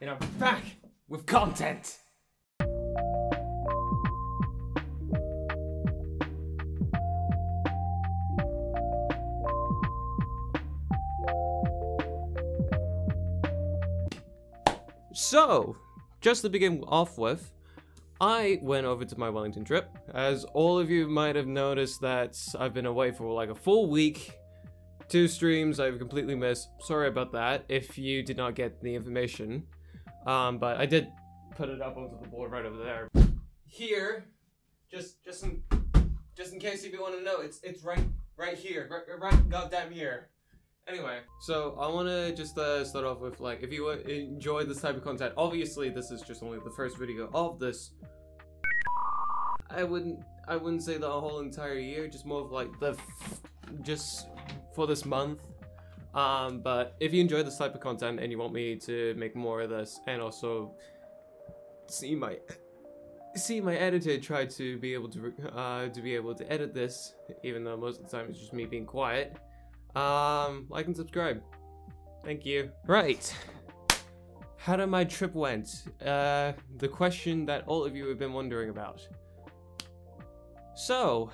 and I'm back with content! So, just to begin off with, I went over to my Wellington trip. As all of you might have noticed that I've been away for like a full week. 2 streams I've completely missed. Sorry about that if you did not get the information. But I did put it up onto the board right over there. Here, just in case if you want to know, it's right here, right goddamn here. Anyway, so I want to just start off with, like, if you enjoy this type of content, obviously this is just only the first video of this. I wouldn't say the whole entire year, just more of like just for this month. But if you enjoy this type of content and you want me to make more of this, and also see my editor try to be able to edit this, even though most of the time it's just me being quiet, like and subscribe. Thank you. Right. How did my trip went? The question that all of you have been wondering about. So,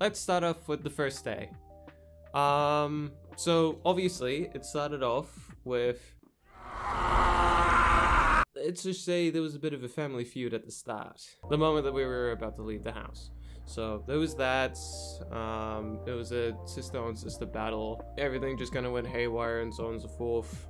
let's start off with the first day. So obviously it started off with, let's just say there was a bit of a family feud at the start, the moment that we were about to leave the house. So there was that, it was a sister on sister battle, everything just kind of went haywire and so on and so forth.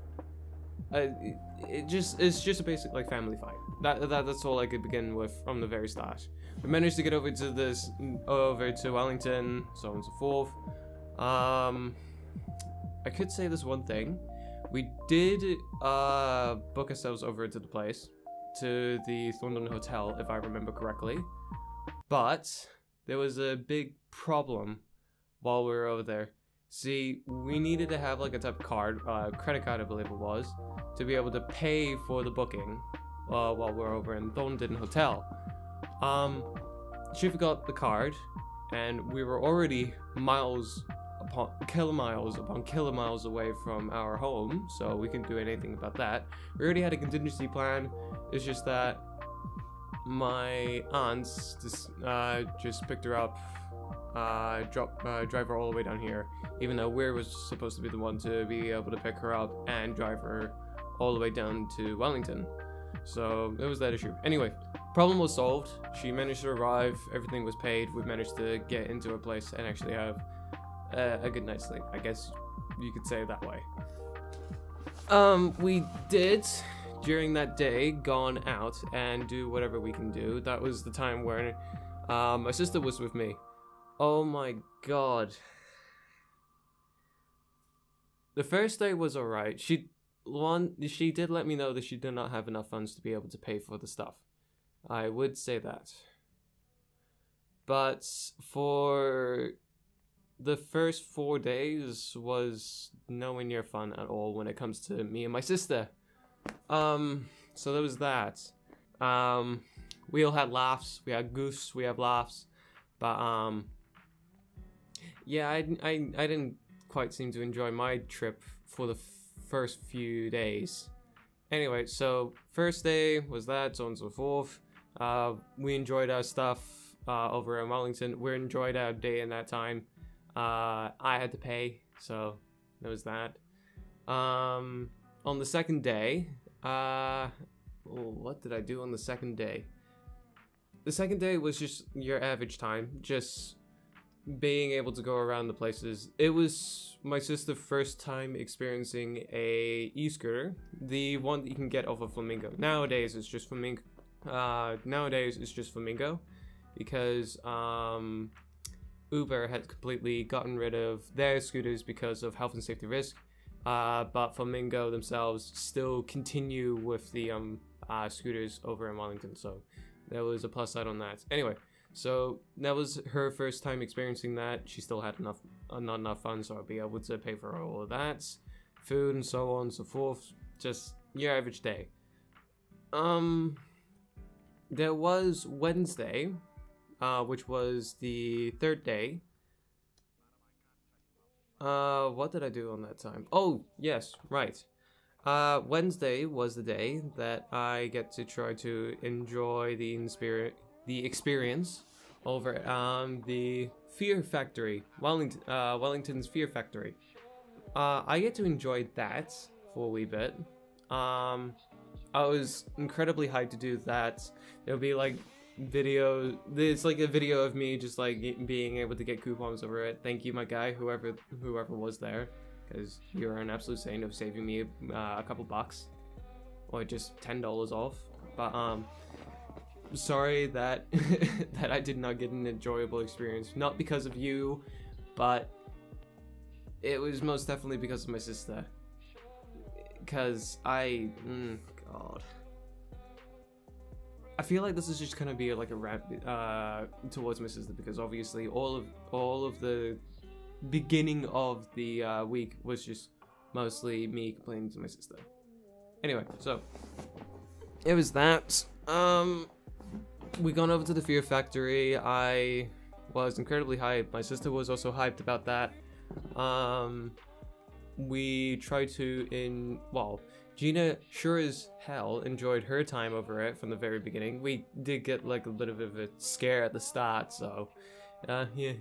It's just a basic like family fight. That's all I could begin with from the very start. We managed to get over to Wellington, so on and so forth. I could say this one thing. We did book ourselves over to the place, to the Thorndon Hotel, if I remember correctly. But there was a big problem while we were over there. See, we needed to have like a type of card, credit card I believe it was, to be able to pay for the booking while we were over in Thorndon Hotel. She forgot the card, and we were already kilomiles upon kilomiles away from our home, so we couldn't do anything about that. We already had a contingency plan. It's just that my aunts just picked her up, drive her all the way down here, even though we was supposed to be the one to be able to pick her up and drive her all the way down to Wellington. So there was that issue. Anyway, problem was solved. She managed to arrive, everything was paid, we managed to get into her place and actually have a good night's sleep, I guess you could say it that way. We did, during that day, gone out and do whatever we can do. That was the time where my sister was with me. Oh my god. The first day was alright. She did let me know that she did not have enough funds to be able to pay for the stuff. I would say that. But for the first 4 days was nowhere near fun at all when it comes to me and my sister. So there was that. We all had laughs, we had goofs, we had laughs, but yeah, I didn't quite seem to enjoy my trip for the first few days. Anyway, so first day was that, so on and so forth. We enjoyed our stuff over in Wellington. We enjoyed our day in that time. I had to pay, so there was that. On the second day, what did I do on the second day? The second day was just your average time, just being able to go around the places. It was my sister's first time experiencing a e-scooter, the one that you can get off of Flamingo. Nowadays it's just Flamingo. Because Uber had completely gotten rid of their scooters because of health and safety risk, but Flamingo themselves still continue with the scooters over in Wellington, so there was a plus side on that. Anyway, so that was her first time experiencing that. She still had not enough funds, so I'll be able to pay for all of that, food and so on and so forth. Just your average day. There was Wednesday, which was the third day. What did I do on that time? Oh, yes, right. Wednesday was the day that I get to try to enjoy the experience over at the Fear Factory, Wellington's Fear Factory. I get to enjoy that for a wee bit. I was incredibly hyped to do that. There'll be like it's like a video of me just like being able to get coupons over it. Thank you, my guy, whoever was there, because you're an absolute saint of saving me a couple bucks, or just $10 off. But sorry that that I did not get an enjoyable experience, not because of you, but it was most definitely because of my sister. Because God, I feel like this is just gonna be like a rant towards my sister, because obviously all of the beginning of the week was just mostly me complaining to my sister. Anyway, so it was that. We gone over to the Fear Factory. I was incredibly hyped. My sister was also hyped about that. We tried to Gina sure as hell enjoyed her time over it from the very beginning. We did get like a little bit of a scare at the start, so yeah.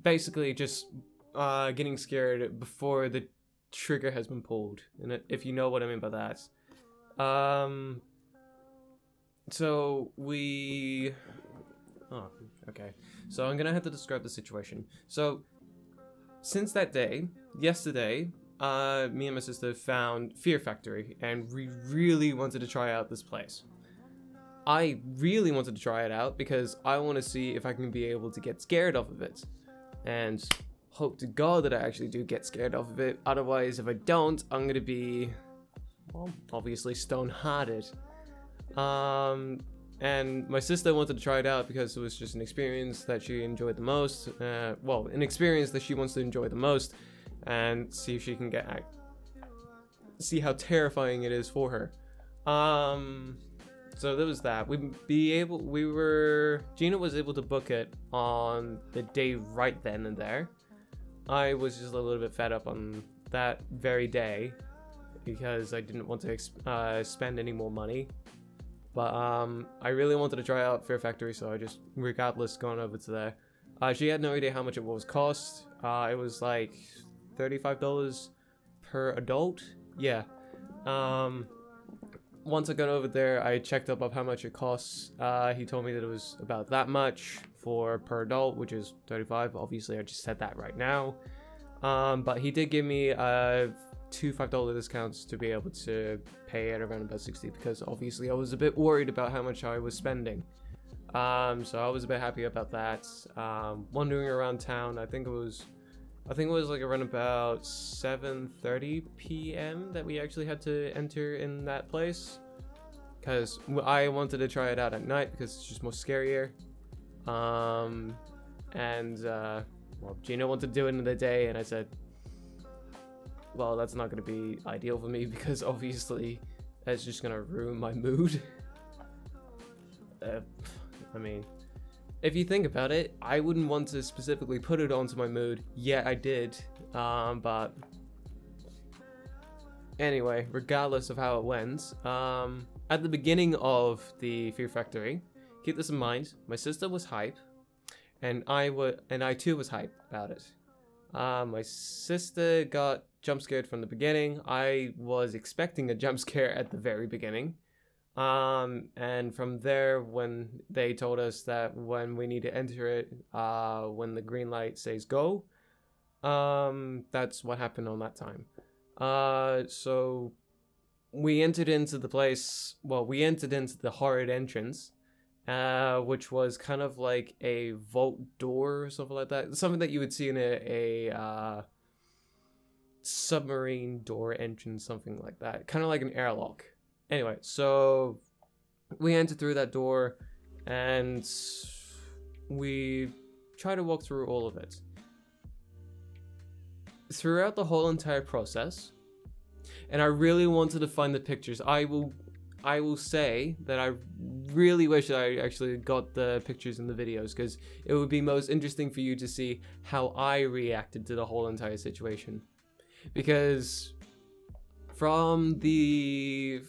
Basically just getting scared before the trigger has been pulled, and if you know what I mean by that. So we okay, so I'm gonna have to describe the situation. So since that day, yesterday, me and my sister found Fear Factory, and we really wanted to try out this place. I really wanted to try it out because I want to see if I can be able to get scared off of it, and hope to God that I actually do get scared off of it. Otherwise, if I don't, I'm gonna be, well, obviously stone-hearted. And my sister wanted to try it out because it was just an experience that she enjoyed the most. Well, an experience that she wants to enjoy the most, and see if she can see how terrifying it is for her. So there was that. Gina was able to book it on the day right then and there. I was just a little bit fed up on that very day because I didn't want to spend any more money. But I really wanted to try out Fear Factory, so I just, regardless, gone over to there. She had no idea how much it was cost. It was like $35 per adult. Yeah. Once I got over there, I checked up how much it costs. He told me that it was about that much per adult, which is $35. Obviously, I just said that right now. But he did give me two $5 discounts to be able to pay at around about $60, because obviously I was a bit worried about how much I was spending. So I was a bit happy about that. Wandering around town, I think it was like around about 7:30 p.m. that we actually had to enter in that place, because I wanted to try it out at night because it's just more scarier. Well, Gina wanted to do it in the day, and I said, well, that's not going to be ideal for me because obviously that's just going to ruin my mood. I mean, if you think about it, I wouldn't want to specifically put it onto my mood. Yeah, I did. But anyway, regardless of how it went, at the beginning of the Fear Factory, keep this in mind, my sister was hype, and I too was hype about it. My sister got jump scared from the beginning. I was expecting a jump scare at the very beginning. And from there, when they told us that when we need to enter it, when the green light says go, that's what happened on that time. So we entered into the place, well, we entered into the horrid entrance, which was kind of like a vault door or something like that. Something that you would see in a submarine door entrance, something like that. Kind of like an airlock. Anyway, so we entered through that door, and we tried to walk through all of it. Throughout the whole entire process, and I really wanted to find the pictures. I will say that I really wish that I actually got the pictures in the videos, because it would be most interesting for you to see how I reacted to the whole entire situation. because from the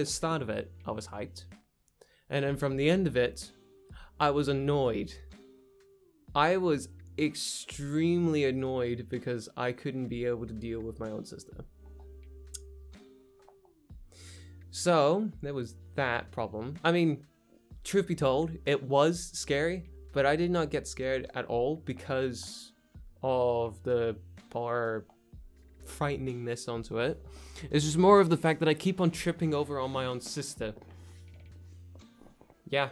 start of it, I was hyped, and then from the end of it, I was annoyed. I was extremely annoyed because I couldn't be able to deal with my own sister. So there was that problem. I mean, truth be told, it was scary, but I did not get scared at all because of the bar frighteningness onto it. It's just more of the fact that I keep on tripping over on my own sister. Yeah.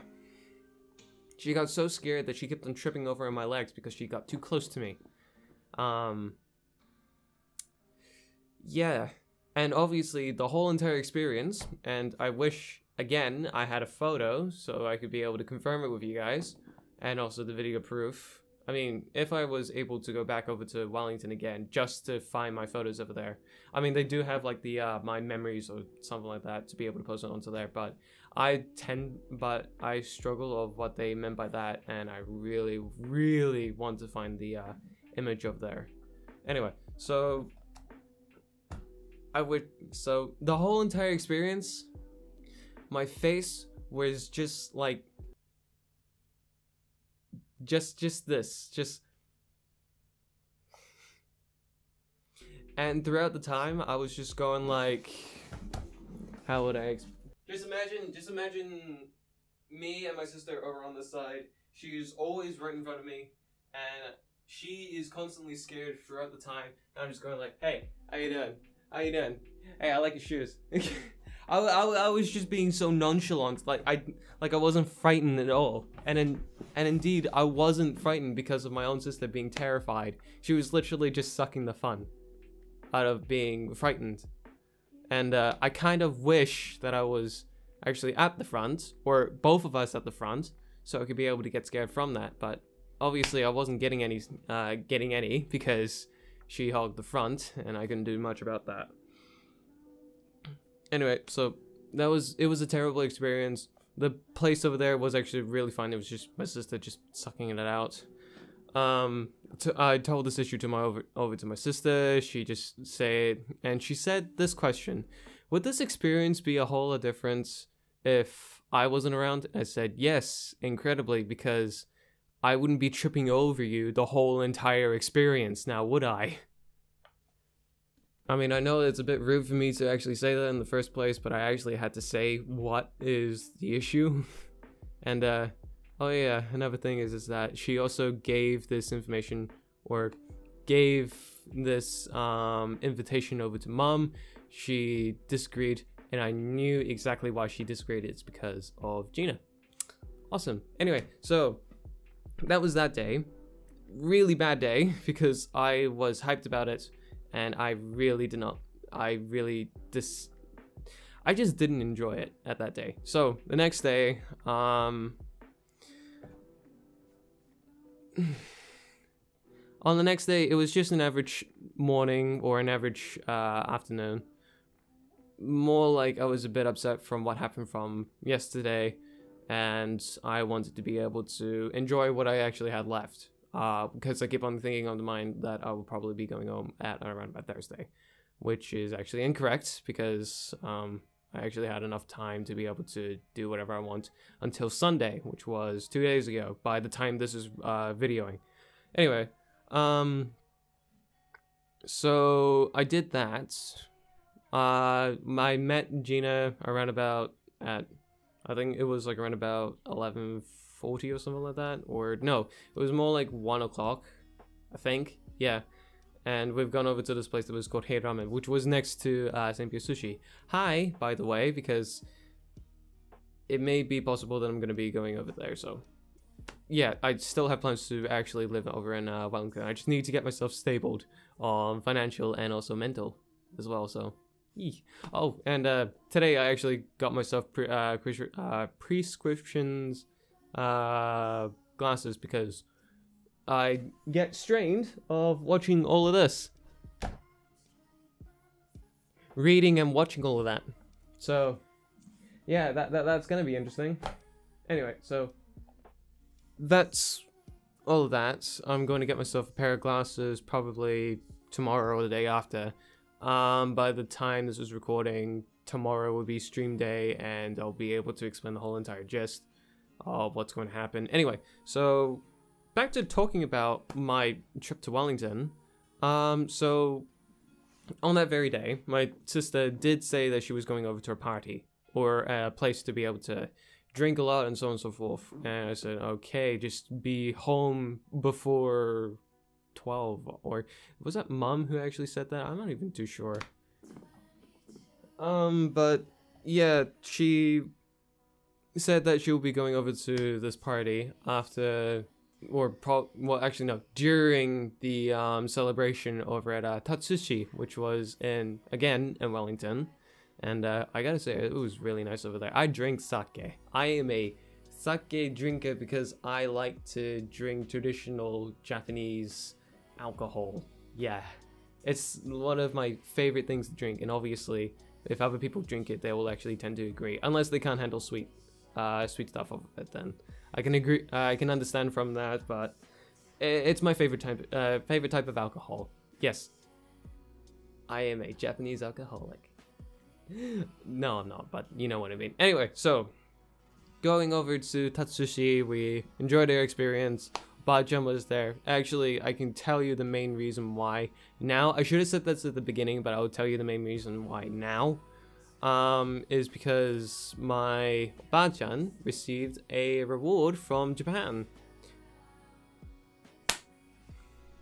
She got so scared that she kept on tripping over on my legs because she got too close to me. Yeah. And obviously the whole entire experience, and I wish, again, I had a photo so I could be able to confirm it with you guys, and also the video proof. I mean, if I was able to go back over to Wellington again, just to find my photos over there. I mean, they do have like the my memories or something like that to be able to post it onto there, but I struggle of what they meant by that, and I really, really want to find the image of there. Anyway, so the whole entire experience, my face was just like, and throughout the time I was just going like, how would I just imagine me and my sister over on this side. She's always right in front of me, and she is constantly scared throughout the time, and I'm just going like, hey, how you doing? How you doing? Hey, I like your shoes. I was just being so nonchalant, like I wasn't frightened at all, and indeed I wasn't frightened because of my own sister being terrified. She was literally just sucking the fun out of being frightened, and I kind of wish that I was actually at the front, or both of us at the front, so I could be able to get scared from that. But obviously I wasn't getting any because she hogged the front, and I couldn't do much about that. Anyway, so it was a terrible experience. The place over there was actually really fun. It was just my sister just sucking it out. I told this issue to over to my sister. She just said, and she said this question: would this experience be a whole lot different if I wasn't around? I said yes, incredibly, because I wouldn't be tripping over you the whole entire experience, now would I? I mean, I know it's a bit rude for me to actually say that in the first place, but I actually had to say what is the issue. And oh yeah, another thing is that she also gave this information, or gave this invitation over to Mom. She disagreed, and I knew exactly why she disagreed. It's because of Gina. Awesome. Anyway, so that was that day. Really bad day because I was hyped about it, and I really did not. I just didn't enjoy it at that day. So the next day, on the next day, it was just an average morning or an average afternoon. More like I was a bit upset from what happened from yesterday, and I wanted to be able to enjoy what I actually had left. Because I keep on thinking on the mind that I will probably be going home at around about Thursday, which is actually incorrect because I actually had enough time to be able to do whatever I want until Sunday, which was 2 days ago by the time this is videoing. Anyway, so I did that. I met Gina around about at, I think it was like around about 11:40 or something like that, or no, it was more like 1 o'clock, I think. Yeah, and we've gone over to this place that was called Hey Ramen, which was next to St. Pierre Sushi. Hi, by the way, because it may be possible that I'm going to be going over there. So yeah, I still have plans to actually live over in Wellington. I just need to get myself stabled on financial and also mental as well. So oh, and today I actually got myself prescriptions glasses because I get strained of watching all of this, reading and watching all of that. So yeah, that's gonna be interesting. Anyway, so that's all of that. I'm going to get myself a pair of glasses probably tomorrow or the day after. By the time this is recording, tomorrow will be stream day, and I'll be able to explain the whole entire gist of what's going to happen. Anyway, so back to talking about my trip to Wellington. So on that very day, my sister did say that she was going over to a party or a place to be able to drink a lot and so on and so forth. And I said, okay, just be home before 12. Or was that Mom who actually said that? I'm not even too sure. But yeah, she said that she'll be going over to this party after, or well, actually no, during the celebration over at Tatsushi, which was again in Wellington. And I gotta say, it was really nice over there. I drink sake. I am a sake drinker because I like to drink traditional Japanese alcohol. Yeah, it's one of my favorite things to drink, and obviously if other people drink it, they will actually tend to agree, unless they can't handle sweet stuff of it. Then I can agree. I can understand from that, but it's my favorite type of alcohol. Yes, I am a Japanese alcoholic. No, I'm not, but you know what I mean. Anyway, so going over to Tatsushi, we enjoyed our experience. Bajjan was there. Actually, I can tell you the main reason why now. I should have said this at the beginning, but I'll tell you the main reason why now. Is because my Bajjan received a reward from Japan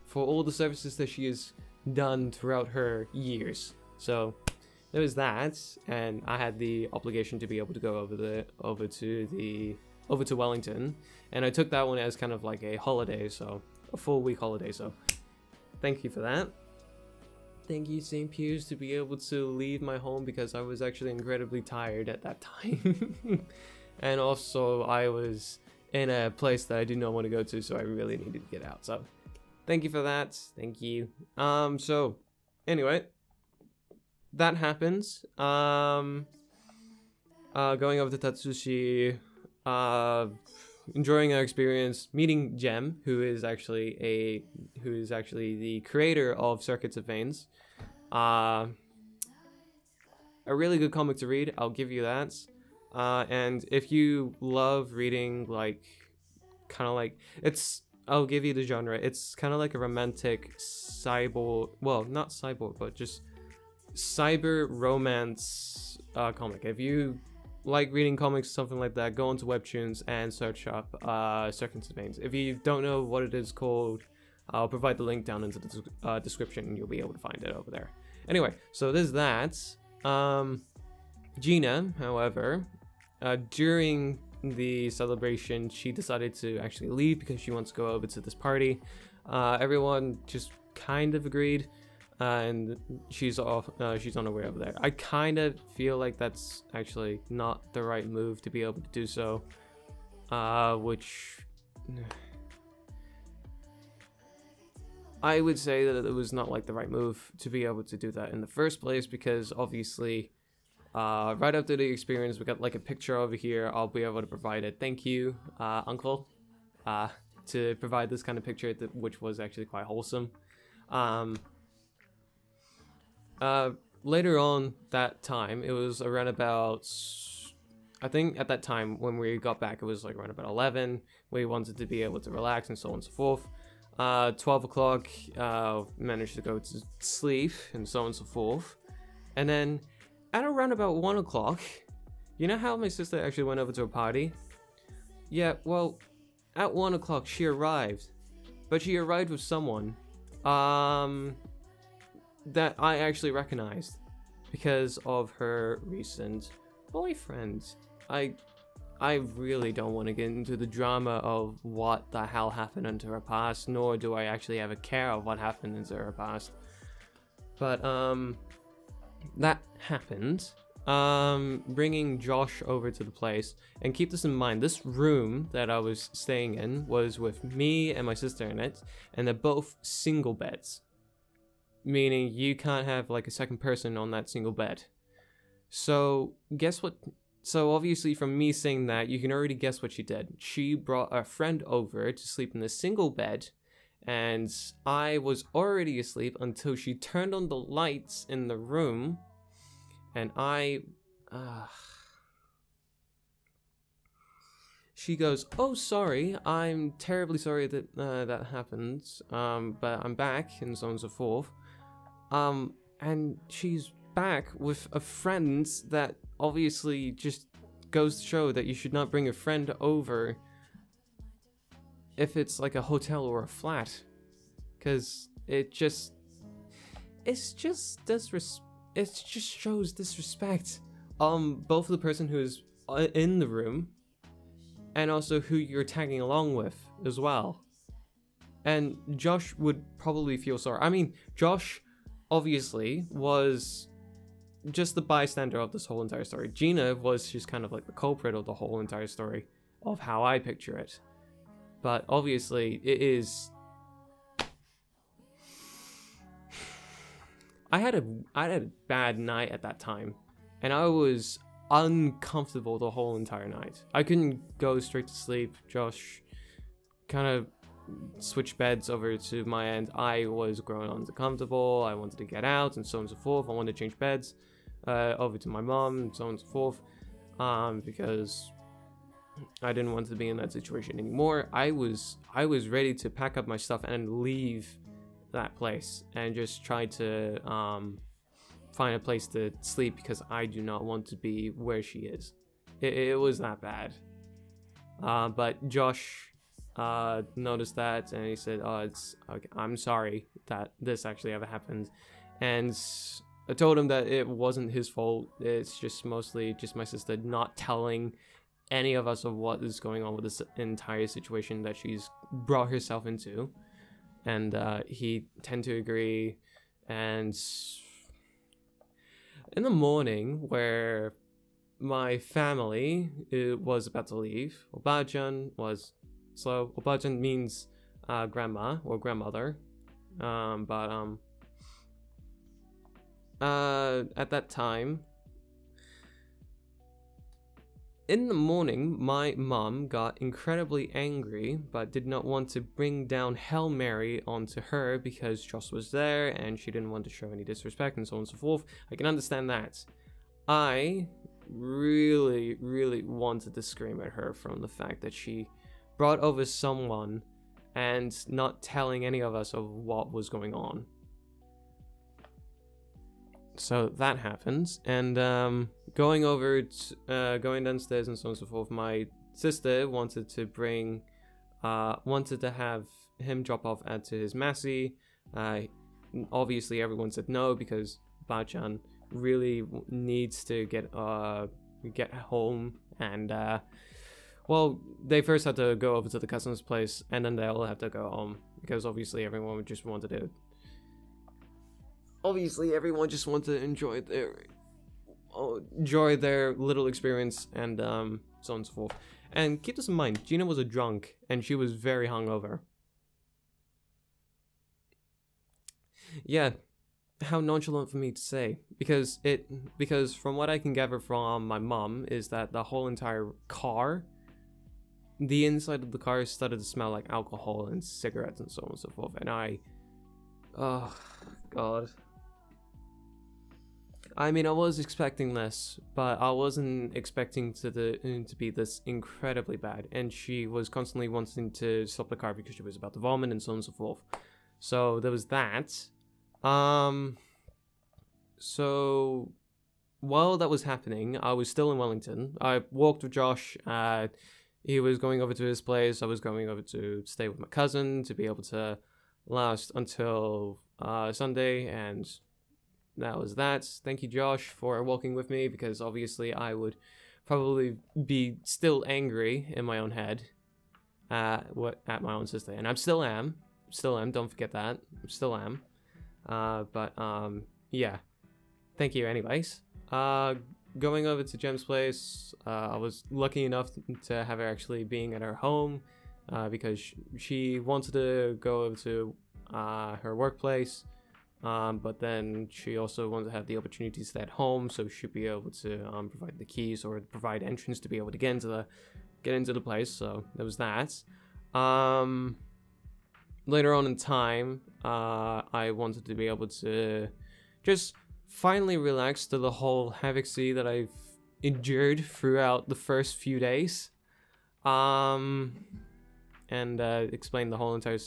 for all the services that she has done throughout her years. So there was that, and I had the obligation to be able to go over to Wellington, and I took that one as kind of like a holiday, so a full week holiday. So thank you for that. Thank you, St. Piers, to be able to leave my home because I was actually incredibly tired at that time. And also I was in a place that I did not want to go to, so I really needed to get out. So thank you for that. Thank you. So anyway, that happens. Going over to Tatsushi, enjoying our experience, meeting Gem, who is actually the creator of Circuits of Veins. A really good comic to read, I'll give you that. And if you love reading, like, kind of like, I'll give you the genre. It's kind of like a romantic cyborg, well, not cyborg, but just cyber romance comic. If you like reading comics, something like that, go onto Webtoons and search up Circuits of Veins. If you don't know what it is called, I'll provide the link down into the description, and you'll be able to find it over there. Anyway, so there's that. Gina, however, during the celebration, she decided to actually leave because she wants to go over to this party. Everyone just kind of agreed. And she's off. She's on her way over there. I kind of feel like that's actually not the right move to be able to do so. Which I would say that it was not like the right move to be able to do that in the first place, because obviously, right after the experience, we got like a picture over here. I'll be able to provide it. Thank you, Uncle, to provide this kind of picture, which was actually quite wholesome. Later on that time, it was around about, I think at that time when we got back, it was like around about 11. We wanted to be able to relax and so on and so forth. 12 o'clock, managed to go to sleep and so on and so forth. And then at around about 1 o'clock, you know how my sister actually went over to a party? Yeah, well, at 1 o'clock she arrived, but she arrived with someone, that I actually recognized because of her recent boyfriend. I really don't want to get into the drama of what the hell happened into her past, nor do I actually have a care of what happened into her past. But that happened. Bringing Josh over to the place, and keep this in mind, this room that I was staying in was with me and my sister in it, and they're both single beds. Meaning you can't have like a second person on that single bed. So guess what? So obviously from me saying that, you can already guess what she did. She brought a friend over to sleep in the single bed, and I was already asleep until she turned on the lights in the room, and she goes, "Oh, sorry, I'm terribly sorry that that happened, but I'm back," and so on and so forth. And she's back with a friend that obviously just goes to show that you should not bring a friend over if it's like a hotel or a flat, because it just shows disrespect. Both the person who's in the room and also who you're tagging along with as well. And Josh would probably feel sorry. I mean, Josh obviously was just the bystander of this whole entire story. Gina was just kind of like the culprit of the whole entire story, of how I picture it. But obviously, it is... I had a bad night at that time, and I was uncomfortable the whole entire night. I couldn't go straight to sleep. Josh kind of switched beds over to my end. I was growing uncomfortable. I wanted to get out, and so on and so forth. I wanted to change beds over to my mom, and so on and so forth, because I didn't want to be in that situation anymore. I was ready to pack up my stuff and leave that place and just try to find a place to sleep, because I do not want to be where she is. It was that bad. But Josh noticed that, and he said, "Oh, it's okay. I'm sorry that this actually ever happened." And I told him that it wasn't his fault. It's just mostly just my sister not telling any of us of what is going on with this entire situation that she's brought herself into. And he tended to agree. And in the morning, where my family was about to leave, Obajan was slow. Obajan means grandma or grandmother. At that time, in the morning, my mom got incredibly angry, but did not want to bring down Hail Mary onto her because Josh was there and she didn't want to show any disrespect and so on and so forth. I can understand that. I really, really wanted to scream at her from the fact that she brought over someone and not telling any of us of what was going on. So that happens, and going downstairs and so on and so forth, my sister wanted to have him drop off to his Massey. Obviously everyone said no, because Bachan really needs to get home, and well, they first had to go over to the cousin's place, and then they'll have to go home, because obviously everyone just wanted to enjoy their little experience, and so on and so forth. And keep this in mind, Gina was a drunk, and she was very hungover. Yeah, how nonchalant for me to say, because from what I can gather from my mom is that the whole entire car, the inside of the car started to smell like alcohol and cigarettes and so on and so forth, and oh god. I mean, I was expecting this, but I wasn't expecting to be this incredibly bad. And she was constantly wanting to stop the car because she was about to vomit and so on and so forth. So there was that. So while that was happening, I was still in Wellington. I walked with Josh. He was going over to his place. I was going over to stay with my cousin to be able to last until Sunday, and that was that. Thank you, Josh, for walking with me, because obviously I would probably be still angry in my own head at my own sister, and I still am. Don't forget that. I still am. Yeah. Thank you, anyways. Going over to Jem's place, I was lucky enough to have her actually being at her home, because she wanted to go over to her workplace. But then she also wanted to have the opportunity to stay at home, so she'd be able to provide the keys or provide entrance to be able to get into the place. So there was that. later on in time, I wanted to be able to just finally relax to the whole havoc that I've endured throughout the first few days, and explain the whole entire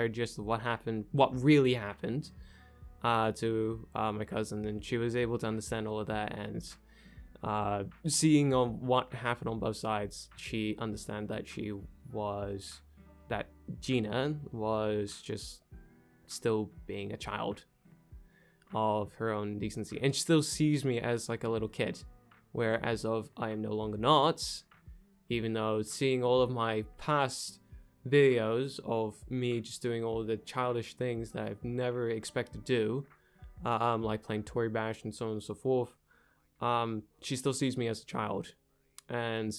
gist of what happened, what really happened, to my cousin, and she was able to understand all of that. And seeing on what happened on both sides, she understand that Gina was just still being a child of her own decency, and she still sees me as like a little kid, where as of I am no longer not, even though seeing all of my past videos of me just doing all the childish things that I've never expected to do, like playing Tory Bash and so on and so forth, she still sees me as a child. And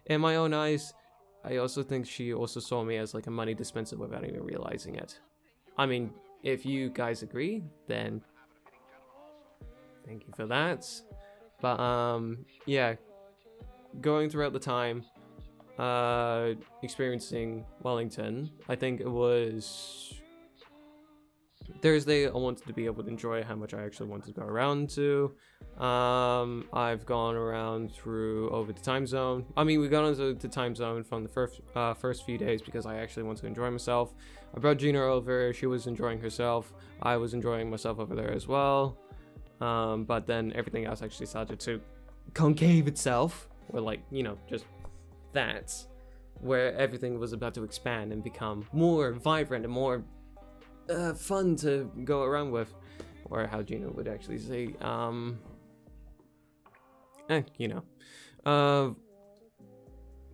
in my own eyes, I also think she also saw me as like a money dispenser without even realizing it. I mean, if you guys agree, then thank you for that. But yeah, going throughout the time, experiencing Wellington, I think it was Thursday, I wanted to be able to enjoy how much I actually wanted to go around to. I've gone around through over the time zone. I mean, we got into the time zone from the first few days because I actually wanted to enjoy myself. I brought Gina over, she was enjoying herself. I was enjoying myself over there as well. But then everything else actually started to concave itself, or like, you know, just that, where everything was about to expand and become more vibrant and more fun to go around with, or how Gina would actually say, you know.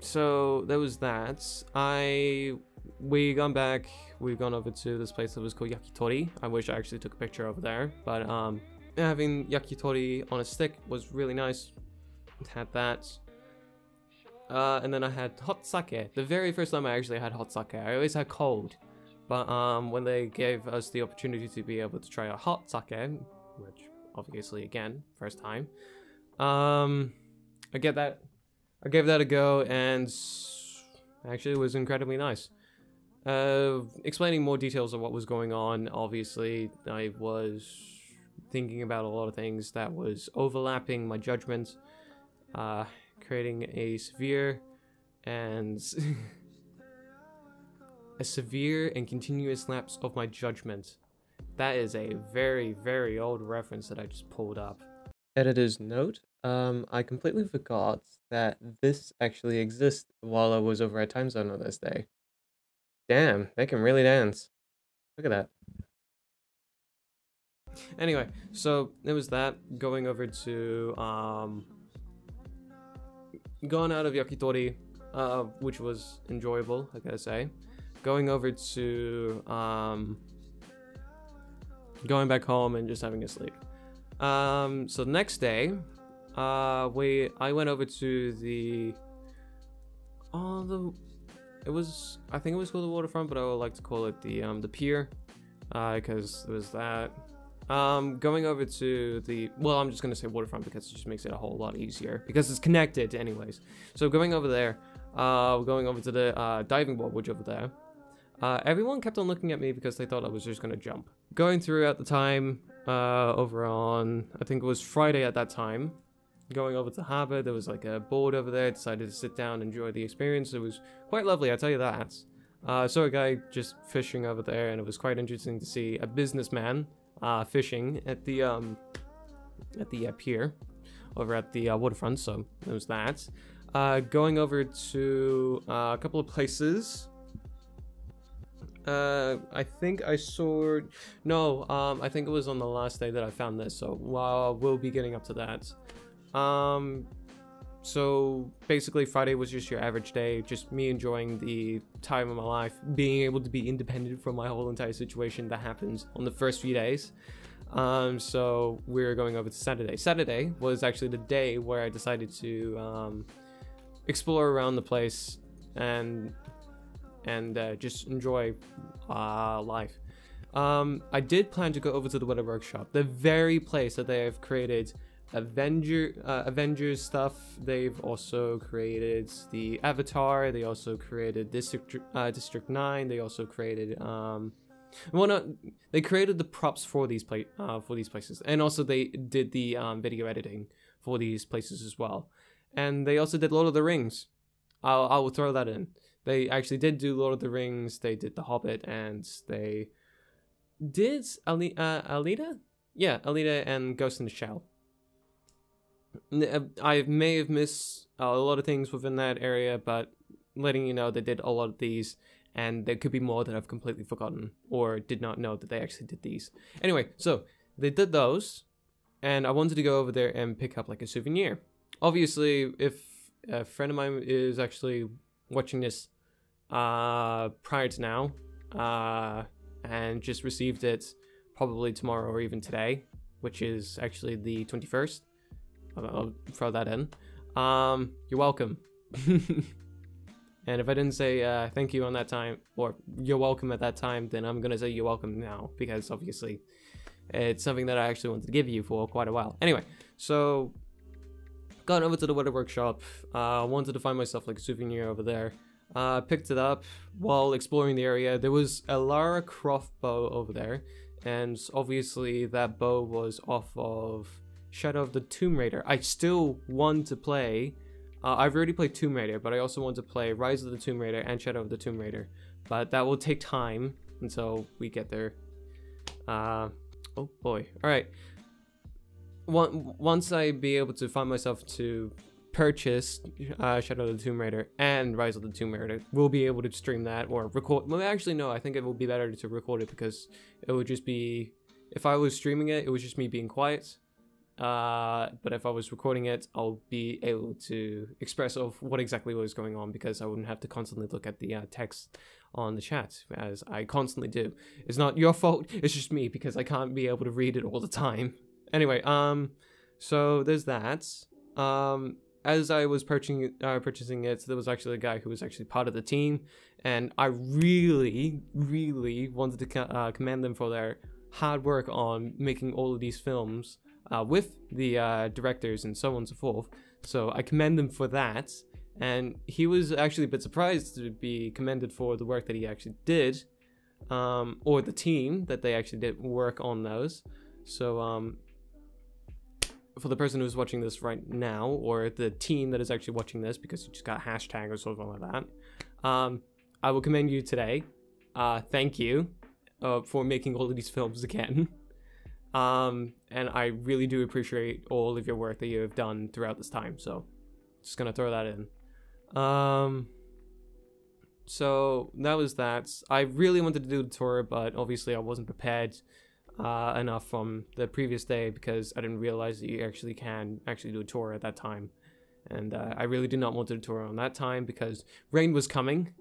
So there was that. We've gone over to this place that was called Yakitori. I wish I actually took a picture over there, but having yakitori on a stick was really nice. Had that. And then I had hot sake. The very first time I actually had hot sake. I always had cold. But when they gave us the opportunity to be able to try a hot sake, which obviously again, first time, I gave that a go, and actually it was incredibly nice. Explaining more details of what was going on, obviously I was thinking about a lot of things that was overlapping my judgment, creating a severe and continuous lapse of my judgment. That is a very, very old reference that I just pulled up. Editor's note, I completely forgot that this actually exists while I was over at Time Zone on this day. Damn, they can really dance. Look at that. Anyway, so it was that, going over to, going out of Yakitori, which was enjoyable, I gotta say. Going over to, going back home and just having a sleep. So the next day, I went over to I think it was called the waterfront, but I would like to call it the pier, because there was that. Going over to I'm just gonna say waterfront because it just makes it a whole lot easier, because it's connected anyways. So going over there, going over to the diving board, which over there. Everyone kept on looking at me because they thought I was just gonna jump. Going through at the time, over on, I think it was Friday at that time, going over to the harbor, there was like a board over there. I decided to sit down, enjoy the experience. It was quite lovely, I'll tell you that. Saw a guy just fishing over there, and it was quite interesting to see a businessman fishing at the pier over at the waterfront. So there was that. Going over to a couple of places. I think I saw, no, I think it was on the last day that I found this, so we'll be getting up to that. So basically Friday was just your average day, just me enjoying the time of my life, being able to be independent from my whole entire situation that happens on the first few days. So we're going over to Saturday. Saturday was actually the day where I decided to explore around the place and just enjoy life. I did plan to go over to the weather workshop, the very place that they have created Avengers stuff. They've also created the Avatar. They also created District 9. They also created well, no, they created the props for these places, and also they did the video editing for these places as well. And they also did Lord of the Rings. I will throw that in. They actually did do Lord of the Rings. They did The Hobbit, and they did Alita? Yeah, Alita and Ghost in the Shell. I may have missed a lot of things within that area, but letting you know they did a lot of these, and there could be more that I've completely forgotten or did not know that they actually did these. Anyway, so they did those, and I wanted to go over there and pick up like a souvenir. Obviously, if a friend of mine is actually watching this prior to now, and just received it probably tomorrow or even today, which is actually the 21st, I'll throw that in. You're welcome. And if I didn't say thank you on that time, or you're welcome at that time, then I'm gonna say you're welcome now, because obviously it's something that I actually wanted to give you for quite a while. Anyway, so got over to the weather workshop. Wanted to find myself like a souvenir over there. Picked it up while exploring the area. There was a Lara Croft bow over there, and obviously that bow was off of Shadow of the Tomb Raider. I still want to play. I've already played Tomb Raider, but I also want to play Rise of the Tomb Raider and Shadow of the Tomb Raider. But that will take time until we get there. Oh boy. Alright. Once I be able to find myself to purchase Shadow of the Tomb Raider and Rise of the Tomb Raider, we'll be able to stream that or record. Well, actually, no, I think it will be better to record it, because it would just be, if I was streaming it, it was just me being quiet. But if I was recording it, I'll be able to express of what exactly was going on, because I wouldn't have to constantly look at the text on the chat, as I constantly do. It's not your fault, it's just me, because I can't be able to read it all the time. Anyway, so there's that. As I was purchasing it, there was actually a guy who was actually part of the team, and I really, really wanted to commend them for their hard work on making all of these films with the directors and so on and so forth. So I commend them for that, and he was actually a bit surprised to be commended for the work that he actually did, or the team that they actually did work on those. So for the person who's watching this right now, or the team that is actually watching this, because you just got a hashtag or something like that, I will commend you today. Thank you for making all of these films again. And I really do appreciate all of your work that you have done throughout this time, so just gonna throw that in. So that was that. I really wanted to do the tour, but obviously I wasn't prepared enough from the previous day, because I didn't realize that you actually can do a tour at that time. And I really did not want to do a tour on that time, because rain was coming.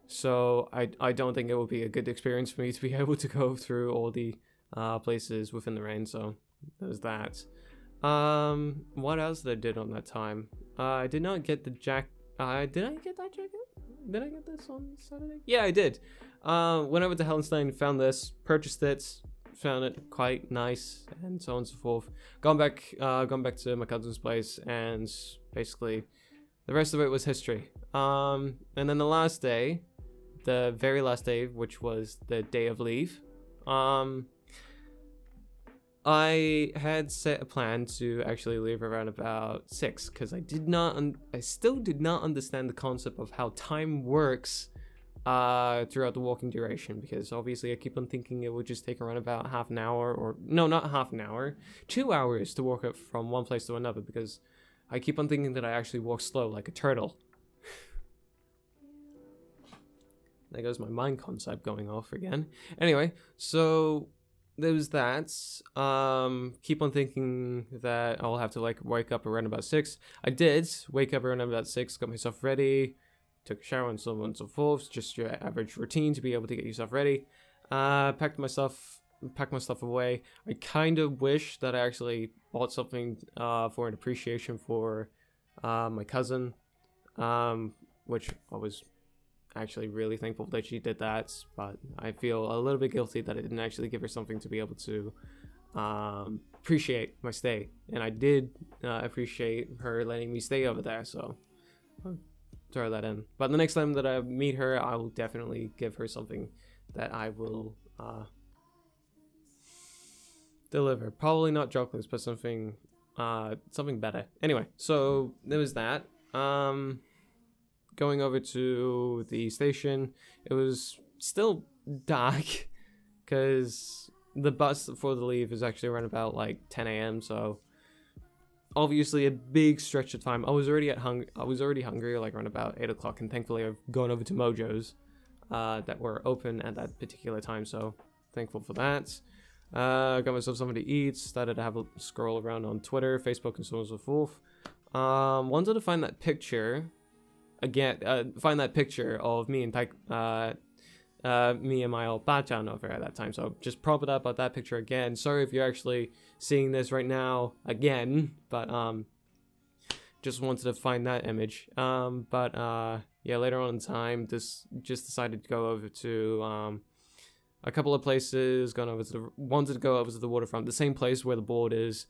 So I don't think it would be a good experience for me to be able to go through all the places within the rain. So there's that. What else did I did on that time? I did not get the did I get that jacket? Did I get this on Saturday? Yeah, I did. Went over to Hellenstein, found this, purchased it, found it quite nice, and so on and so forth. Gone back to my cousin's place, and basically the rest of it was history. And then the last day, the very last day, which was the day of leave, I had set a plan to actually leave around about 6, because I still did not understand the concept of how time works throughout the walking duration, because obviously I keep on thinking it would just take around about half an hour, or no, not half an hour, 2 hours to walk up from one place to another, because I keep on thinking that I actually walk slow like a turtle. There goes my mind concept going off again. Anyway, so there was that. Keep on thinking that I'll have to like wake up around about 6. I did wake up around about 6, got myself ready, took a shower and so on and so forth. Just your average routine to be able to get yourself ready. Packed my stuff away. I kind of wish that I actually bought something for an appreciation for my cousin, which I was actually really thankful that she did that, but I feel a little bit guilty that I didn't actually give her something to be able to appreciate my stay, and I did appreciate her letting me stay over there, so I'll throw that in. But the next time that I meet her, I will definitely give her something that I will deliver. Probably not chocolates, but something better. Anyway, so there was that. Going over to the station, it was still dark because the bus for the leave is actually around about like 10 a.m. So obviously a big stretch of time. I was already hungry like around about 8 o'clock, and thankfully I've gone over to Mojo's that were open at that particular time, so thankful for that. Got myself something to eat, started to have a scroll around on Twitter, Facebook, and so on and so forth. Wanted to find that picture again, find that picture of me and me and my old Bachan over at that time, so just prop it up at that picture again. Sorry if you're actually seeing this right now again, but just wanted to find that image. Yeah, later on in time, just decided to go over to a couple of places. Wanted to go over to the waterfront, the same place where the board is.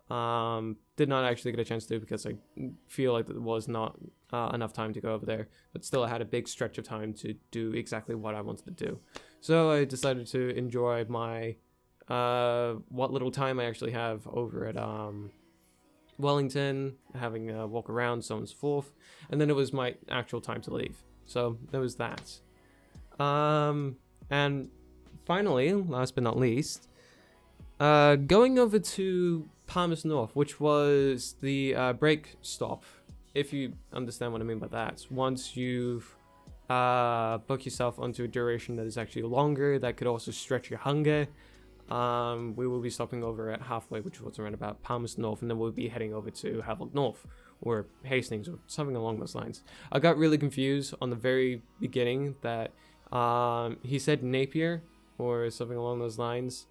Did not actually get a chance to because I feel like there was not enough time to go over there, but still I had a big stretch of time to do exactly what I wanted to do. So I decided to enjoy my what little time I actually have over at Wellington, having a walk around, so on and so forth, and then it was my actual time to leave. So there was that. And finally, last but not least, going over to Palmas North, which was the break stop, if you understand what I mean by that. Once you've booked yourself onto a duration that is actually longer, that could also stretch your hunger, we will be stopping over at halfway, which was around about Palmas North, and then we'll be heading over to Havelock North, or Hastings, or something along those lines. I got really confused on the very beginning that he said Napier, or something along those lines,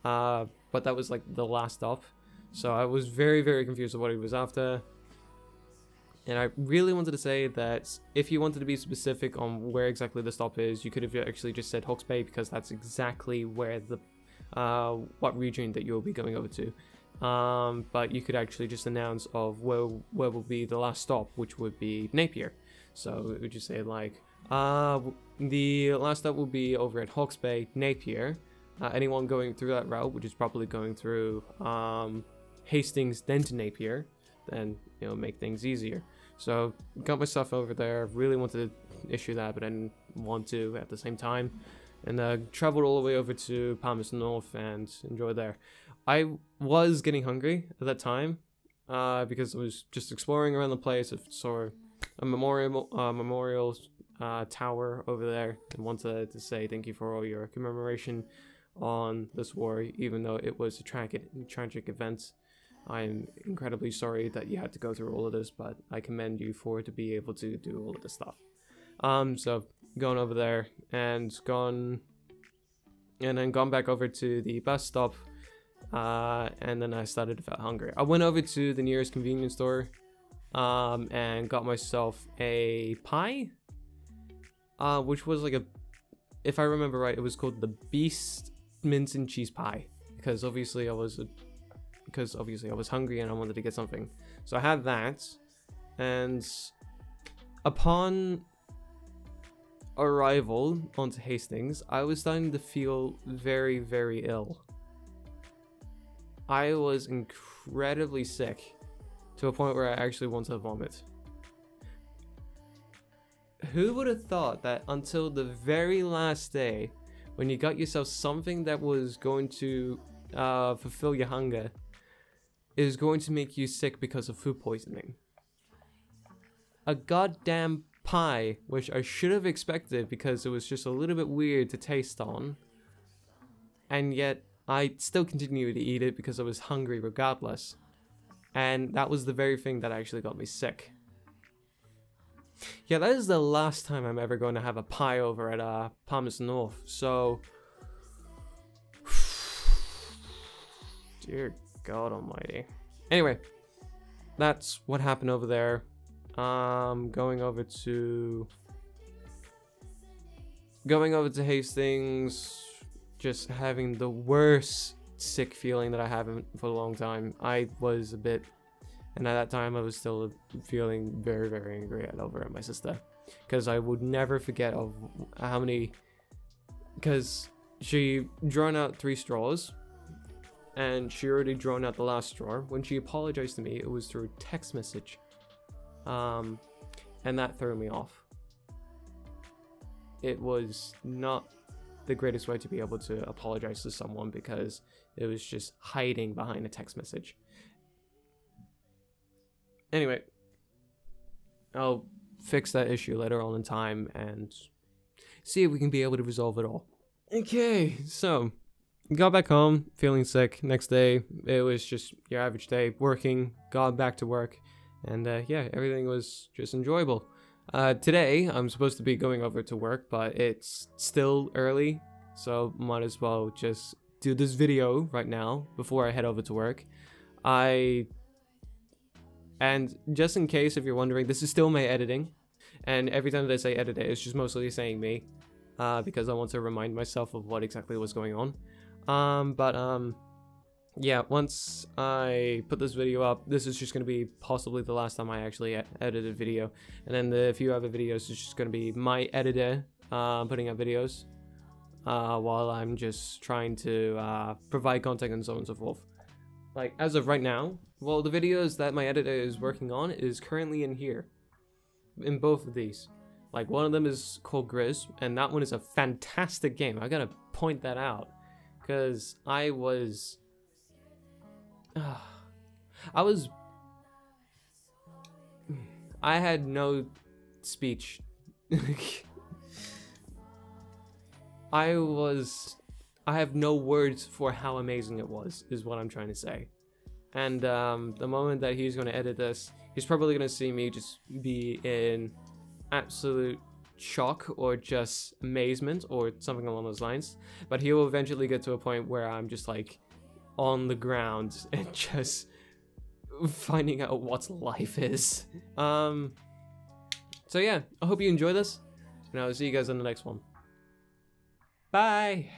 but that was like the last stop. So I was very, very confused with what he was after. And I really wanted to say that if you wanted to be specific on where exactly the stop is, you could have actually just said Hawke's Bay, because that's exactly where the what region that you'll be going over to. But you could actually just announce of where will be the last stop, which would be Napier. So it would just say like, the last stop will be over at Hawke's Bay, Napier. Anyone going through that route, which is probably going through Hastings then to Napier, then make things easier. So got my stuff over there. Really wanted to issue that, but I didn't want to at the same time, and traveled all the way over to Palmas North and enjoyed there. I was getting hungry at that time because I was just exploring around the place. I saw a memorial tower over there, and wanted to say thank you for all your commemoration on this war, even though it was a tragic event. I'm incredibly sorry that you had to go through all of this, but I commend you for to be able to do all of this stuff. So going over there and then gone back over to the bus stop, and then I started to feel hungry. I went over to the nearest convenience store, and got myself a pie, which was like if I remember right, it was called the Beast Mince and Cheese Pie, because obviously I was hungry and I wanted to get something. So I had that, and upon arrival onto Hastings, I was starting to feel very, very ill. I was incredibly sick, to a point where I actually wanted to vomit. Who would have thought that until the very last day, when you got yourself something that was going to fulfill your hunger, is going to make you sick because of food poisoning? A goddamn pie, which I should have expected because it was just a little bit weird to taste on, and yet I still continued to eat it because I was hungry regardless, and that was the very thing that actually got me sick. Yeah, that is the last time I'm ever going to have a pie over at Palmas North, so dear God almighty. Anyway, that's what happened over there. Going over to Hastings, just having the worst sick feeling that I haven't for a long time. I was a bit, and at that time I was still feeling very, very angry at my sister, because I would never forget of how many, because she drawn out 3 straws, and she already drawn out the last straw. When she apologized to me, it was through text message, and that threw me off. It was not the greatest way to be able to apologize to someone, because it was just hiding behind a text message. Anyway, I'll fix that issue later on in time and see if we can be able to resolve it all. Okay, so got back home feeling sick. Next day, it was just your average day, working, got back to work, and yeah, everything was just enjoyable. Today, I'm supposed to be going over to work, but it's still early, so might as well just do this video right now before I head over to work. And just in case if you're wondering, this is still my editing, and every time they say edit it, it's just mostly saying me, because I want to remind myself of what exactly was going on. Yeah, once I put this video up, this is just going to be possibly the last time I actually edit a video. And then the few other videos is just going to be my editor putting up videos while I'm just trying to provide content and so on and so forth. Like, as of right now, well, the videos that my editor is working on is currently in here. In both of these. Like, one of them is called Grizz, and that one is a fantastic game. I gotta point that out. Because I had no speech. I have no words for how amazing it was, is what I'm trying to say. And the moment that he's going to edit this, he's probably going to see me just be in absolute shock or just amazement or something along those lines. But he will eventually get to a point where I'm just like on the ground and just finding out what life is. So yeah, I hope you enjoy this, and I'll see you guys in the next one. Bye.